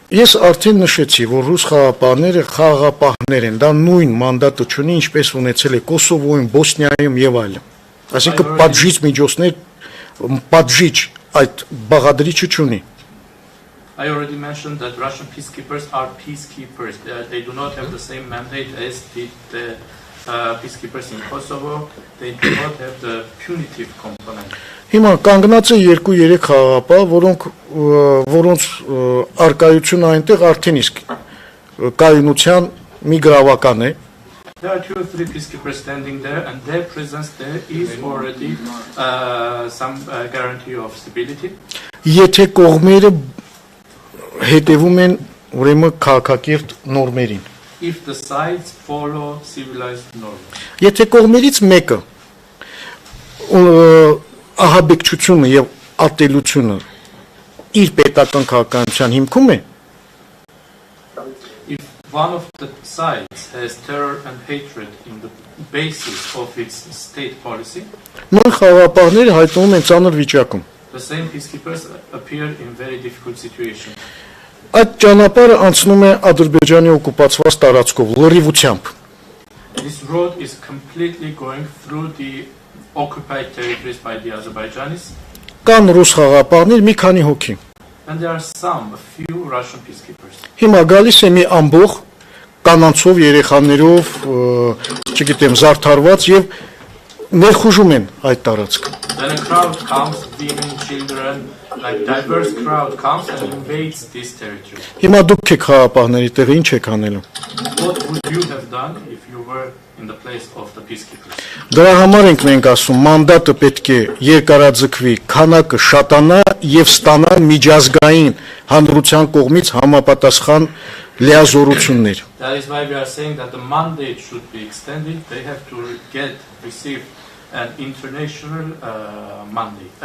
Ես արդեն նշեցի, որ ռուս խաղաղապահները խաղաղապահներ են, դա նույն մանդատը չունի, ինչպես ունեցել է Կոսովոյում, Բոսնիայում եւ այլն։ Այսինքն պատժիչ միջոցներ, պատժիչ այդ բաղադրիչը չունի։ I already mentioned that Russian peacekeepers are peacekeepers. They do not have the same mandate as the peacekeepers in Kosovo. They do not have the punitive component. Հիմա կանգնած է 2-3 խաղաղապահ, որոնց արկայությունը այնտեղ արդեն իսկ կայունության մի գրավական է։ There are 2 or 3 peacekeepers standing there, and their presence there is already some guarantee of stability. Եթե կողմերը հետևում են ուրեմն քաղաքակիրթ նորմերին։ If the sides follow civilized norms. Եթե կողմերից մեկը ահաբեկչությունը եւ ատելությունը իր պետական քաղաքականության հիմքում է, if one of the sides has terror and hatred in the basis of its state policy, նույն խաղաղապահները հայտնվում են ծանր վիճակում։ the same peacekeepers appear in very difficult situations. Այդ ճանապարհը անցնում է Ադրբեջանի օկուպացված տարածքով լրիվությամբ։ This road is completely going through the occupied territories by the Azerbaijanis. Կան ռուս խաղաղապահներ մի քանի հոգի։ And there are a few Russian peacekeepers. Հիմա գալիս է մի ամբողջ կանանցով, երեխաներով, չգիտեմ, զարդարված եւ ներխուժում են այդ տարածքը։ Then a crowd comes, women, children, like diverse crowd comes and invades this territory. Հիմա դուք եք խաղաղապահների տեղը ինչ եք անելու։ What would you have done if you were in the place of the peacekeepers? Դրա համար ենք մենք ասում, մանդատը պետք է երկարաձգվի, քանակը շատանա եւ ստանա միջազգային հանրության կողմից համապատասխան լիազորություններ։ That is why we are saying that the mandate should be extended. They have to receive an international mandate.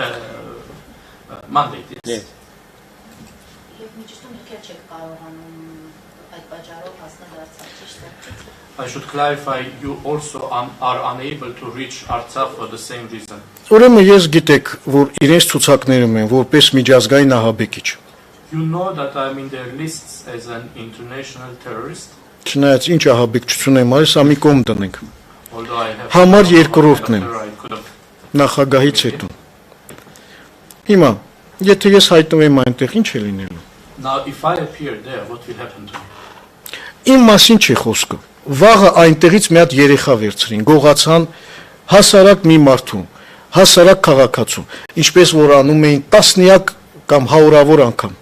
Mandate, yes. I should clarify, you also are unable to reach Artsakh for the same reason. Ուրեմն ես գիտեք, որ իրենց ցուցակներում են որպես միջազգային ահաբեկիչ։ You know that I'm in their lists as an international terrorist. Չնայած ինչ ահաբեկչություն եմ արել, սա մի կողմ տնենք։ Although I have Համար երկրորդն եմ նախագահից հետո։ Հիմա, եթե ես հայտնվեմ այնտեղ, ինչ է լինելու։ Now if I appear there, what will happen to me? Իմ մասին չի խոսքը։ Վաղը այնտեղից մի հատ երեխա վերցրին, գողացան հասարակ մի մարդու, հասարակ քաղաքացու, ինչպես որ անում էին տասնյակ կամ հարյուրավոր անգամ։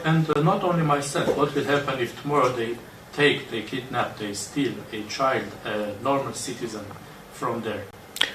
And not only myself, what will happen if tomorrow they kidnap, they steal a child, a normal citizen from there?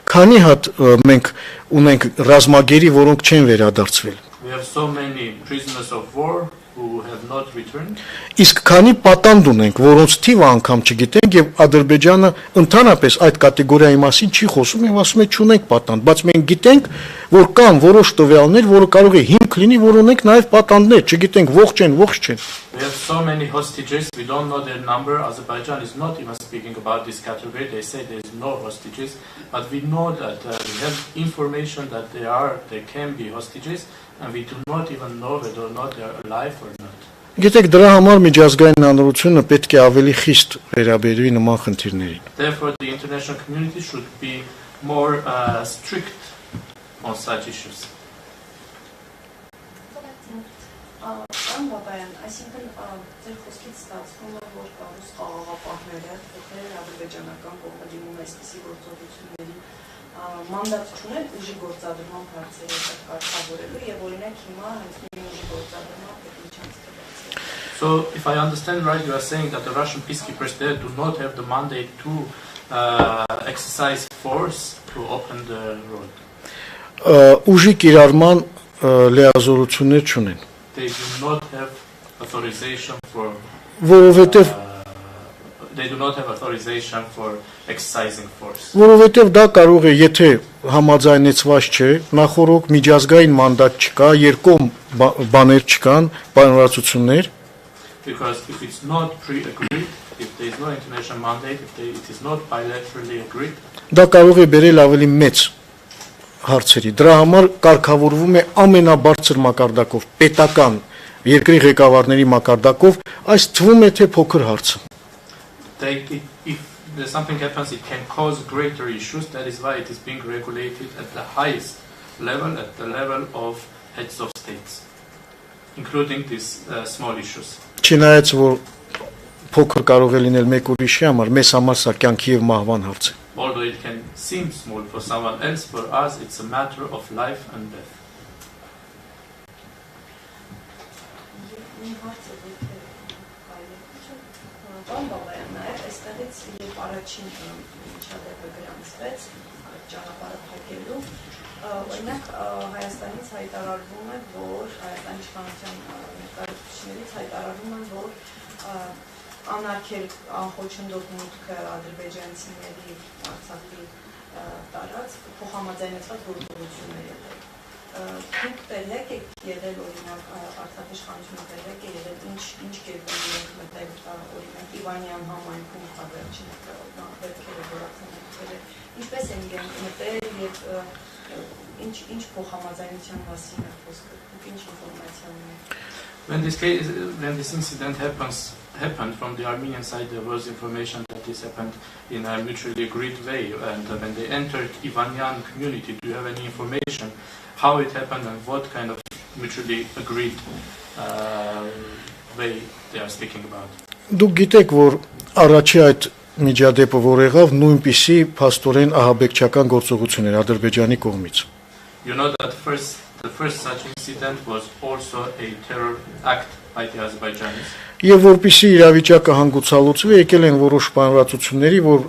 Քանի հատ մենք ունենք ռազմագերի, որոնք չեն վերադարձվել։ We have so many prisoners of war who have not returned. Իսկ քանի պատանդ ունենք, որոնց թիվը անգամ չգիտենք եւ Ադրբեջանը ընդհանրապես այդ կատեգորիայի մասին չի խոսում եւ ասում է չունենք պատանդ, բայց մենք գիտենք, որ կան որոշ տվյալներ, որը կարող է հիմք լինի, որ ունենք նաեւ պատանդներ, չգիտենք ողջ են, ողջ չեն։ We have so many hostages, we don't know their number. Azerbaijan is not even speaking about this category. They say there is no hostages, but we know that we have information that there can be hostages, and we do not even know whether or not they are alive or not. Գիտեք, դրա համար միջազգային հանրությունը պետք է ավելի խիստ վերաբերվի նման խնդիրներին։ Therefore, the international community should be more strict on such issues. Այսինքն ձեր խոսքից ստացվում է, որ ռուս խաղաղապահները, թե ադրբեջանական կողմը դիմում է այսպիսի գործողությունների մանդատ չունեն ուժի գործադրման հարցերը կարգավորելու եւ օրինակ հիմա հենց մի ուժի գործադրման պետության So, if I understand right, you are saying that the Russian peacekeepers there do not have the mandate to exercise force to open the road. Ուժի կիրառման լիազորություններ չունեն։ They do not have authorization for Որովհետև they do not have authorization for exercising force. Որովհետև դա կարող է, եթե համաձայնեցված չէ, նախորդ միջազգային մանդատ չկա, երկկողմ բաներ չկան, պայմանավորվածություններ, Because if it's not pre-agreed, if there is no international mandate, it is not bilaterally agreed, դա կարող է բերել ավելի մեծ հարցերի։ Դրա համար կարգավորվում է ամենաբարձր մակարդակով, պետական երկրի ղեկավարների մակարդակով, այս թվում է թե փոքր հարց է։ if there's something happens, it can cause greater issues. That is why it is being regulated at the highest level, at the level of heads of states, including these small issues. Չնայած որ փոքր կարող է լինել մեկ ուրիշի համար, մեզ համար սա կյանքի եւ մահվան հարց է։ Although it can seem small for someone else, for us it's a matter of life and death. Առաջին միջադեպը գրանցվեց ճանապարհը փակելու, օրինակ Հայաստանից հայտարարվում է, որ Հայաստանի իշխանության ներկայացուցիչներից հայտարարվում է, որ անարգել անխոչնդոտ մուտքը ադրբեջանցիների Արցախի տարածք փոխհամաձայնեցված գործողություններ եղել։ Դուք տեղյակ եք եղել օրինակ Արցախի իշխանությունը տեղյակ է եղել ինչ կերպով իրենք մտել օրինակ Իվանյան համայնքում խաբերչին վերքերը որակցանքերը ինչպես են իրենք մտել եւ ինչ փոխհամաձայնության մասին է խոսքը դուք ինչ ինֆորմացիա ունեք։ When this incident happened from the Armenian side, there was information that this happened in a mutually agreed way, and when they entered Ivanyan community, do you have any information how it happened and what kind of mutually agreed way they are speaking about? Դուք գիտեք, որ առաջի այդ միջադեպը որ եղավ, նույնպիսի փաստորեն ահաբեկչական գործողություն էր Ադրբեջանի կողմից։ You know that the first such incident was also a terror act by the Azerbaijanis. Եվ որպիսի իրավիճակը հանգուցալուծվի, եկել են որոշ պայմանավորվածությունների, որ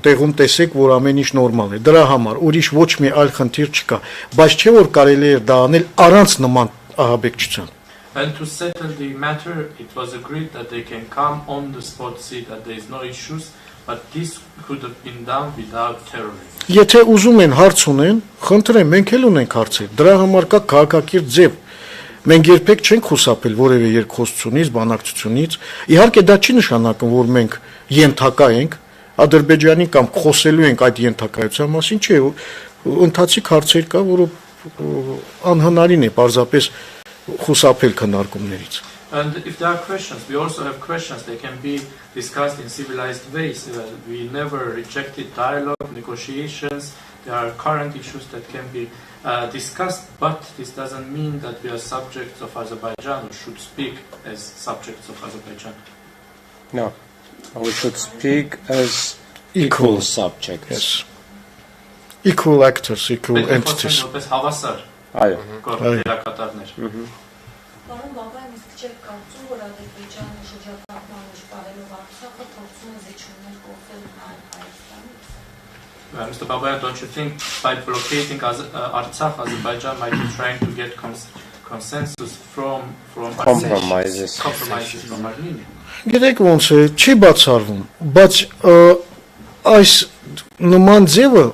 տեղում տեսեք, որ ամեն ինչ նորմալ է։ Դրա համար ուրիշ ոչ մի այլ խնդիր չկա, բայց չէ որ կարելի է դա անել առանց նման ահաբեկչության։ And to settle the matter, it was agreed that they can come on the spot, see that there is no issues, but this could have been done without terrorism. Եթե ուզում են հարց ունեն, խնդրեմ, մենք էլ ունենք հարցեր։ Դրա համար կա քաղաքակիրթ ձև։ Մենք երբեք չենք խուսափել որևէ երկխոսությունից, բանակցությունից։ Իհարկե դա չի նշանակում, որ մենք ենթակա ենք Ադրբեջանի կամ խոսելու ենք այդ ենթակայության մասին, չէ, ընթացիկ հարցեր կա, որը անհնարին է պարզապես խուսափել քննարկումներից։ And if there are questions, we also have questions. They can be discussed in civilized ways. We never rejected dialogue, negotiations. There are current issues that can be discussed, but this doesn't mean that we are subjects of Azerbaijan or should speak as subjects of Azerbaijan. No, we should speak as equal subjects. Yes. Equal actors, equal entities. Այո։ Պարոն Բաբայան, իսկ չեք կարծում, որ Ադրբեջանը շրջափակման մեջ պահելով Արցախը փորձում է զիջումներ կողմել Հայաստանից։ Mr. Babayan, don't you think by blockading Artsakh, Azerbaijan might be trying to get consensus from compromises from Armenia? Գիտեք ոնց է, չի բացառվում, բայց այս նման ձևը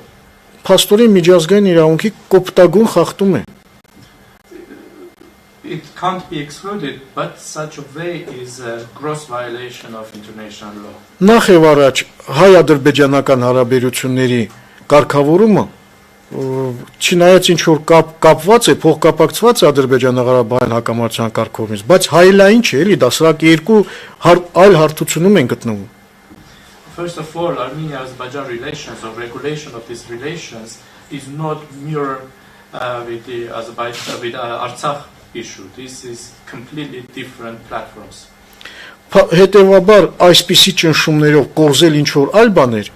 փաստորեն միջազգային իրավունքի կոպտագույն խախտում է։ It can't be excluded, but such a way is a gross violation of international law. Նախ եւ առաջ հայ-ադրբեջանական հարաբերությունների կարգավորումը չնայած ինչ որ կապված է, փոխկապակցված է Ադրբեջանա-Ղարաբաղյան հակամարտության կարգավորումից, բայց հայելային չէ, էլի դա սրանք երկու այլ հարթությունում են գտնվում։ First of all, Armenia-Azerbaijan relations or regulation of these relations is not mirror with the Artsakh issue. This is completely different platforms. Հետևաբար այսպիսի ճնշումներով կորզել ինչ որ այլ բաներ,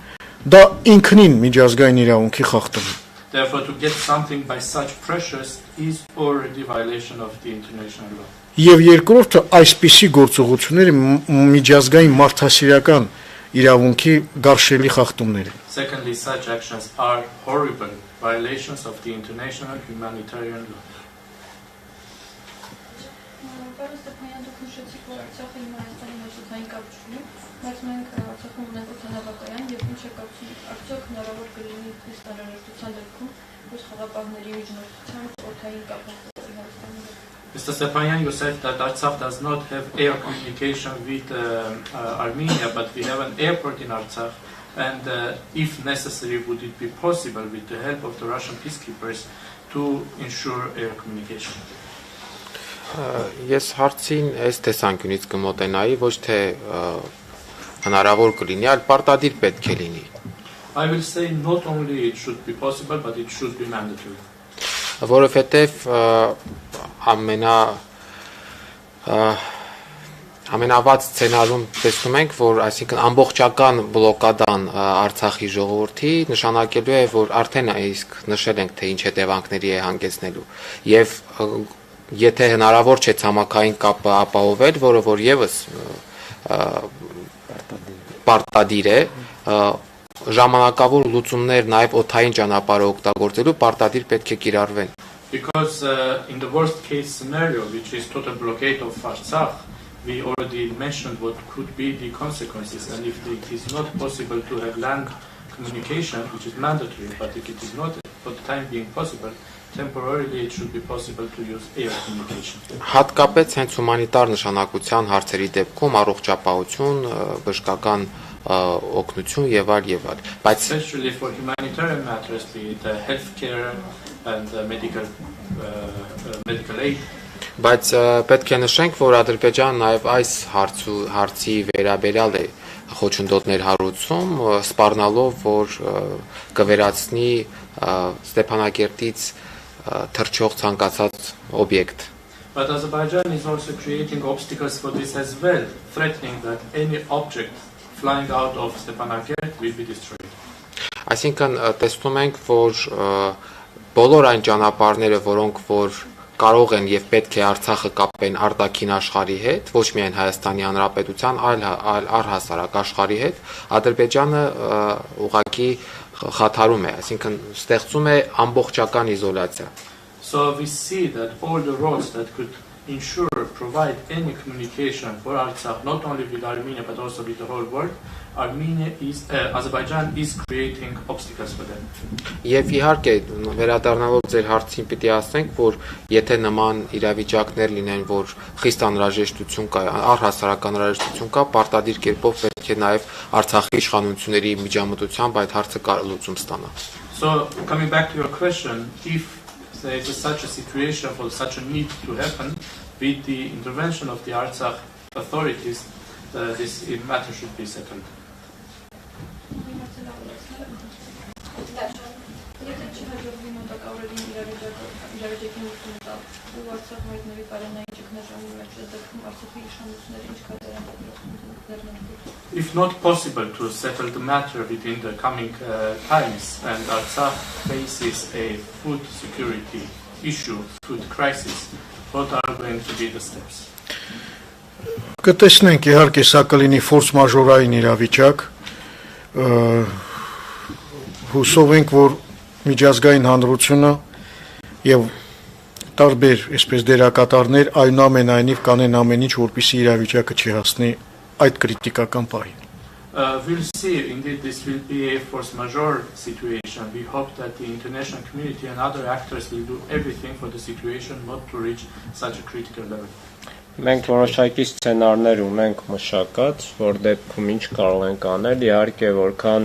դա ինքնին միջազգային իրավունքի խախտում է։ Therefore, to get something by such pressures is already violation of the international law. Եվ երկրորդը այսպիսի գործողությունները միջազգային մարդասիրական իրավունքի գարշելի խախտումներ են։ Secondly, such actions are horrible violations of the international humanitarian law. Պարոն Ստեփանյան, դուք նշեցիք, որ Արցախը իմ Հայաստանի հաշտային կապ չունի, բայց մենք Արցախում ունենք օդանավակայան եւ ինչ է կապում, արդյոք հնարավոր կլինի խիստ անհրաժեշտության դեպքում, որ խաղապահների միջնորդությամբ օդային կապ հաստատել Հայաստանի հետ։ Mr. Stepanyan, you said that Artsakh does not have air communication with Armenia, but we have an airport in Artsakh, and if necessary, would it be possible with the help of the Russian peacekeepers to ensure air communication? Ես հարցին այս տեսանկյունից կմոտենայի, ոչ թե հնարավոր կլինի, այլ պարտադիր պետք է լինի։ I will say not only it should be possible, but it should be mandatory. Որովհետև ամենավատ սցենարում տեսնում ենք, որ այսինքն ամբողջական բլոկադան Արցախի ժողովրդի նշանակելու է, որ արդեն իսկ նշել ենք, թե ինչ հետևանքների է հանգեցնելու, եւ եթե հնարավոր չէ ցամաքային կապը ապահովել, որը որ եւս պարտադիր է, ժամանակավոր լուծումներ նաև օդային ճանապարհը օգտագործելու պարտադիր պետք է կիրառվեն։ Because in the worst case scenario, which is total blockade of Artsakh, we already mentioned what could be the consequences, and if it is not possible to have land communication, which is mandatory, but if it is not for the time being possible, temporarily it should be possible to use air communication. Հատկապես հենց հումանիտար նշանակության հարցերի դեպքում առողջապահություն, բժշկական օգնություն եւ այլ, բայց especially for humanitarian matters, be it healthcare and medical aid. Բայց պետք է նշենք, որ Ադրբեջանը նաև այս հարցի վերաբերյալ է խոչընդոտներ հարուցում, սպառնալով, որ կվերացնի Ստեփանակերտից թռչող ցանկացած օբյեկտ։ But Azerbaijan is also creating obstacles for this as well, threatening that any object flying out of Stepanakert will be destroyed. Այսինքն տեսնում ենք, որ բոլոր այն ճանապարհները, որոնք որ կարող են եւ պետք է Արցախը կապեն արտաքին աշխարհի հետ, ոչ միայն Հայաստանի Հանրապետության, այլ առհասարակ աշխարհի հետ, Ադրբեջանը ուղղակի խաթարում է, այսինքն ստեղծում է ամբողջական իզոլացիա։ So we see that all the roads that could provide any communication for Artsakh, not only with Armenia but also with the whole world, Azerbaijan is creating obstacles for them. Եվ իհարկե վերադառնալով ձեր հարցին պիտի ասենք, որ եթե նման իրավիճակներ լինեն, որ խիստ անհրաժեշտություն կա, առհասարակ անհրաժեշտություն կա, պարտադիր կերպով պետք է նաև Արցախի իշխանությունների միջամտությամբ այդ հարցը լուծում ստանա։ So coming back to your question, if there is such a situation for such a need to happen, with the intervention of the Artsakh authorities, this matter should be settled. If not possible to settle the matter within the coming times, and Artsakh faces a food security issue, food crisis, what are going to be the steps? Կտեսնենք իհարկե սա կլինի ֆորս մաժորային իրավիճակ, հուսով ենք, որ միջազգային հանրությունը եւ տարբեր այսպես դերակատարներ այնուամենայնիվ կանեն ամեն ինչ, որպեսզի իրավիճակը չհասնի այդ կրիտիկական պահին։ We'll see. Indeed, this will be a force majeure situation. We hope that the international community and other actors will do everything for the situation not to reach such a critical level. Մենք որոշակի սցենարներ ունենք մշակած, որ դեպքում ինչ կարող ենք անել, իհարկե որքան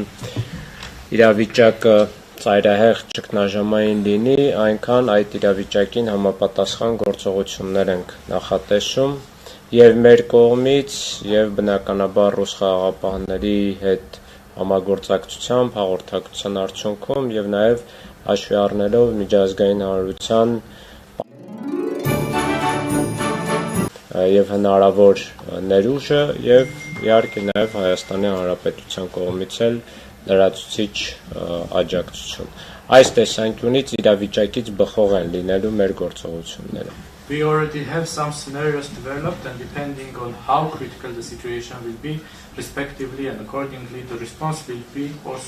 իրավիճակը ծայրահեղ ճգնաժամային լինի, այնքան այդ իրավիճակին համապատասխան գործողություններ ենք նախատեսում եւ մեր կողմից եւ բնականաբար ռուս խաղաղապահների հետ համագործակցությամբ հաղորդակցության արդյունքում եւ նաեւ հաշվի առնելով միջազգային հանրության եւ հնարավոր ներուժը եւ իհարկե նաեւ Հայաստանի Հանրապետության կողմից էլ լրացուցիչ աջակցություն։ Այս տեսանկյունից իրավիճակից բխող են լինելու մեր գործողությունները։ We already have some scenarios developed, and depending on how critical the situation will be, respectively and accordingly, the response will be also